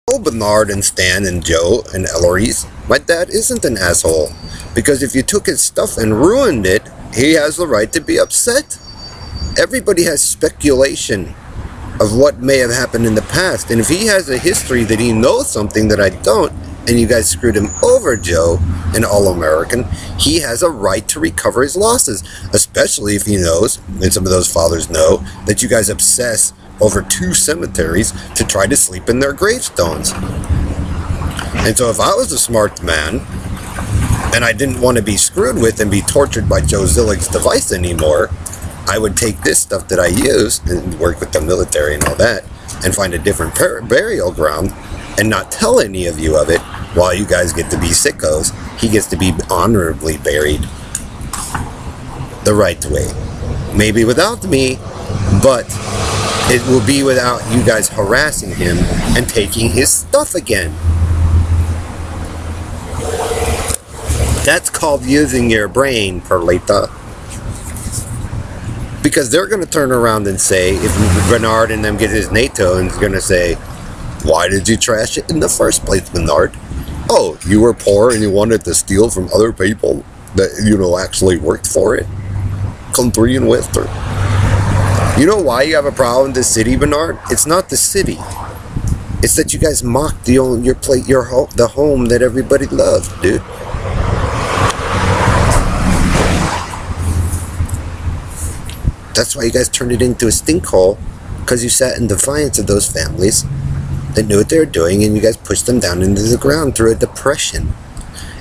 Oh, Bernard and Stan and Joe and Eloise, my dad isn't an asshole. Because if you took his stuff and ruined it, he has the right to be upset. Everybody has speculation of what may have happened in the past. And if he has a history that he knows something that I don't, and you guys screwed him over, Joe, an All-American, he has a right to recover his losses. Especially if he knows, and some of those fathers know, that you guys obsess over 2 cemeteries to try to sleep in their gravestones. And so if I was a smart man, and I didn't want to be screwed with and be tortured by Joe Zillig's device anymore, I would take this stuff that I use and work with the military and all that and find a different burial ground and not tell any of you of it while you guys get to be sickos. He gets to be honorably buried the right way. Maybe without me, but it will be without you guys harassing him and taking his stuff again. That's called using your brain, Perlita. Because they're going to turn around and say, if Bernard and them get his NATO, and it's going to say, why did you trash it in the first place, Bernard? Oh, you were poor and you wanted to steal from other people that, actually worked for it? Country and Western. You know why you have a problem with the city, Bernard? It's not the city. It's that you guys mocked the home that everybody loved, dude. That's why you guys turned it into a stink hole, because you sat in defiance of those families that knew what they were doing, and you guys pushed them down into the ground through a depression.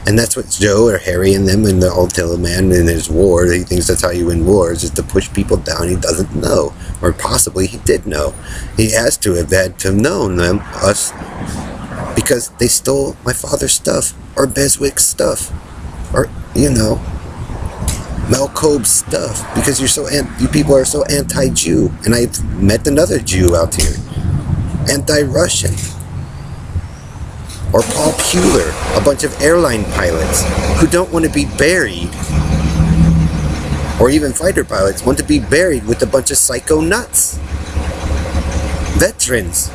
And that's what Joe or Harry and them and the old Taylor man in his war, he thinks that's how you win wars, is to push people down he doesn't know. Or possibly he did know. He has to have had to have known us, because they stole my father's stuff, or Beswick's stuff, or, Malcolm's stuff, because you people are so anti-Jew. And I've met another Jew out here, anti-Russian, or Paul Puller, a bunch of airline pilots who don't want to be buried, or even fighter pilots want to be buried with a bunch of psycho nuts. Veterans.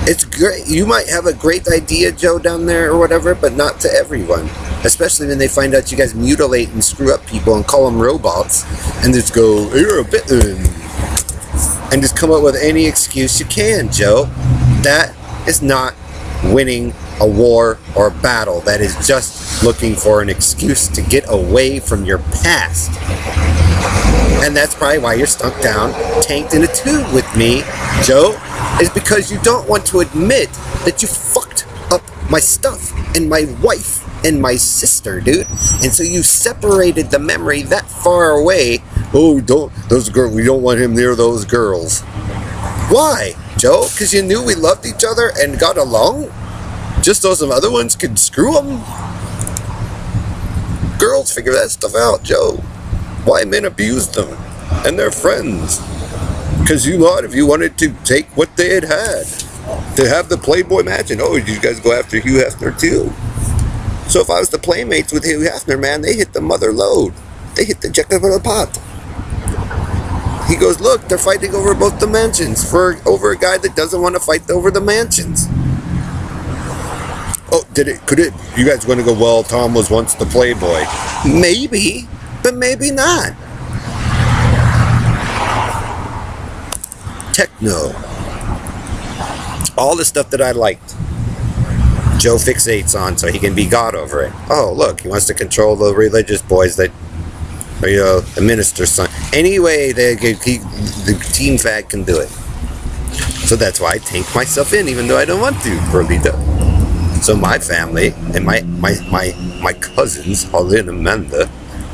It's great. You might have a great idea, Joe, down there or whatever, but not to everyone. Especially when they find out you guys mutilate and screw up people and call them robots and just go, you're a bitten. And just come up with any excuse you can, Joe. That is not winning a war or a battle. That is just looking for an excuse to get away from your past. And that's probably why you're stunk down, tanked in a tube with me, Joe, is because you don't want to admit that you fucked up my stuff and my wife and my sister, dude. And so you separated the memory that far away. Oh, we don't want him near those girls. Why, Joe? Because you knew we loved each other and got along? Just so some other ones could screw them? Girls figure that stuff out, Joe. Why men abused them and their friends. Because you thought if you wanted to take what they had, to have the Playboy Mansion, oh, you guys go after Hugh Hefner too. So if I was the Playmates with Hugh Hefner, man, they hit the mother load. They hit the jack of the pot. He goes, look, they're fighting over both the mansions over a guy that doesn't want to fight over the mansions. Oh, you guys want to go, well, Tom was once the Playboy. Maybe, but maybe not. Techno. All the stuff that I liked. Joe fixates on so he can be God over it. Oh, look, he wants to control the religious boys that, the minister's son. Anyway, the team fag can do it. So that's why I tank myself in, even though I don't want to, Perlita. So my family and my cousins, Holly and Amanda,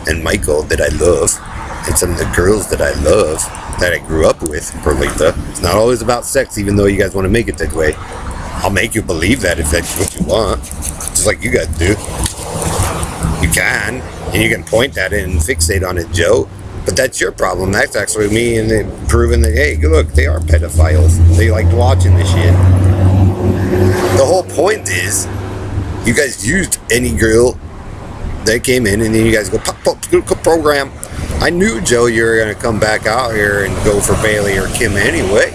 and Michael that I love, and some of the girls that I love, that I grew up with, Perlita. It's not always about sex, even though you guys want to make it that way. I'll make you believe that if that's what you want. Just like you guys do. You can. And you can point at it and fixate on it, Joe. But that's your problem. That's actually me and it proving that, hey, look, they are pedophiles. They like watching this shit. The whole point is, you guys used any girl that came in and then you guys go, pop, program. I knew, Joe, you were going to come back out here and go for Bailey or Kim anyway.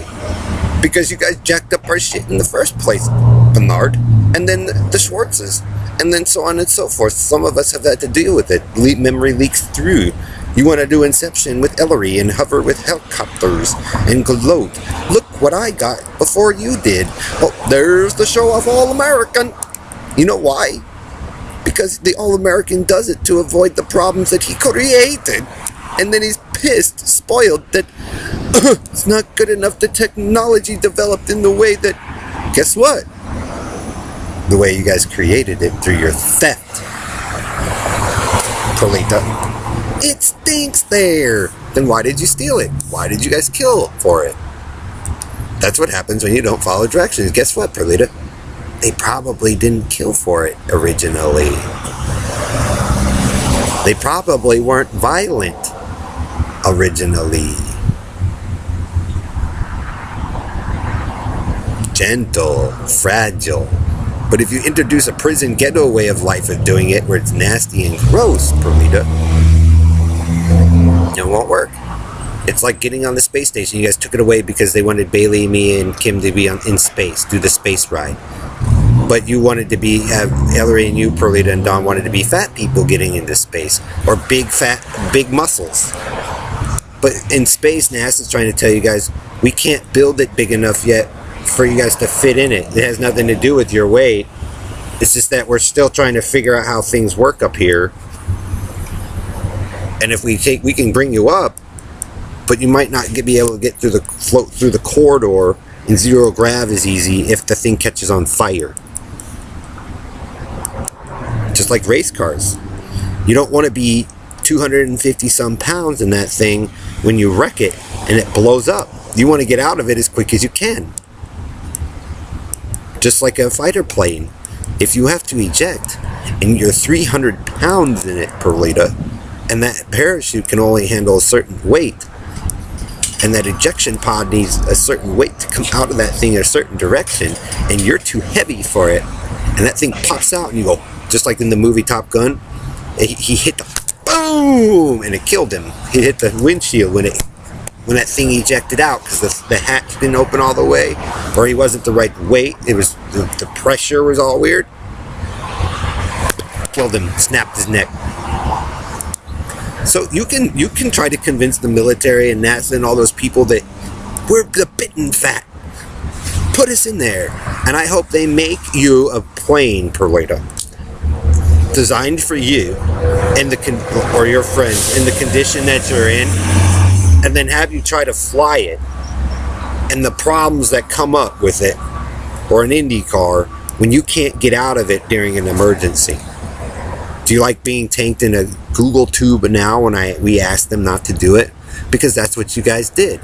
Because you guys jacked up our shit in the first place, Bernard. And then the Schwartzes. And then so on and so forth. Some of us have had to deal with it. Memory leaks through. You want to do Inception with Ellery and hover with helicopters and gloat. Look what I got before you did. Oh, there's the show off All-American. You know why? Because the All-American does it to avoid the problems that he created. And then he's pissed, spoiled, that it's not good enough. The technology developed in the way that, guess what? The way you guys created it through your theft. Perlita. It stinks there. Then why did you steal it? Why did you guys kill for it? That's what happens when you don't follow directions. Guess what, Perlita? They probably didn't kill for it originally. They probably weren't violent originally. Gentle, fragile. But if you introduce a prison ghetto way of life of doing it, where it's nasty and gross, Perlita, it won't work. It's like getting on the space station. You guys took it away because they wanted Bailey, me, and Kim to be in space, do the space ride. But you wanted to have Ellery and you, Perlita, and Dawn wanted to be fat people getting into space, or big muscles. But in space, NASA's trying to tell you guys, we can't build it big enough yet for you guys to fit in it. It has nothing to do with your weight. It's just that we're still trying to figure out how things work up here. And if we can bring you up, but you might not be able to get through float through the corridor, and zero grav is easy if the thing catches on fire. Just like race cars. You don't want to be 250 some pounds in that thing when you wreck it and it blows up. You want to get out of it as quick as you can. Just like a fighter plane. If you have to eject and you're 300 pounds in it, Perlita, and that parachute can only handle a certain weight, and that ejection pod needs a certain weight to come out of that thing in a certain direction, and you're too heavy for it, and that thing pops out and you go, just like in the movie Top Gun, he hit the boom and it killed him. He hit the windshield when that thing ejected out because the hatch didn't open all the way, or he wasn't the right weight. It was the pressure was all weird. Killed him, snapped his neck. So you can try to convince the military and NASA and all those people that we're the bitten fat. Put us in there, and I hope they make you a plane, Perlita, designed for you and or your friends in the condition that you're in, and then have you try to fly it, and the problems that come up with it, or an Indy car when you can't get out of it during an emergency. Do you like being tanked in a Google tube now when we asked them not to do it? Because that's what you guys did.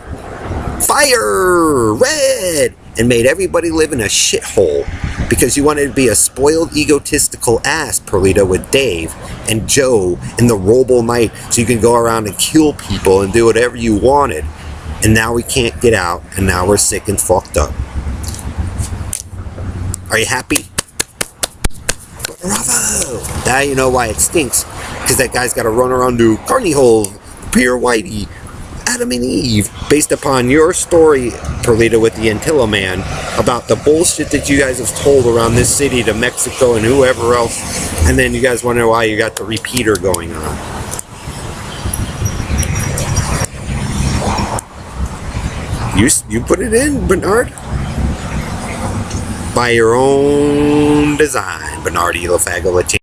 Fire! Red! And made everybody live in a shithole. Because you wanted to be a spoiled, egotistical ass, Perlita, with Dave and Joe and the Robo Knight, so you can go around and kill people and do whatever you wanted. And now we can't get out, and now we're sick and fucked up. Are you happy? Bravo! Now you know why it stinks. Because that guy's got to run around to Carney Hole, Pierre Whitey, Adam and Eve, based upon your story, Perlita, with the Antilla Man, about the bullshit that you guys have told around this city to Mexico and whoever else, and then you guys wonder why you got the repeater going on. You put it in, Bernard? By your own design, Bernardi LaFago Latino.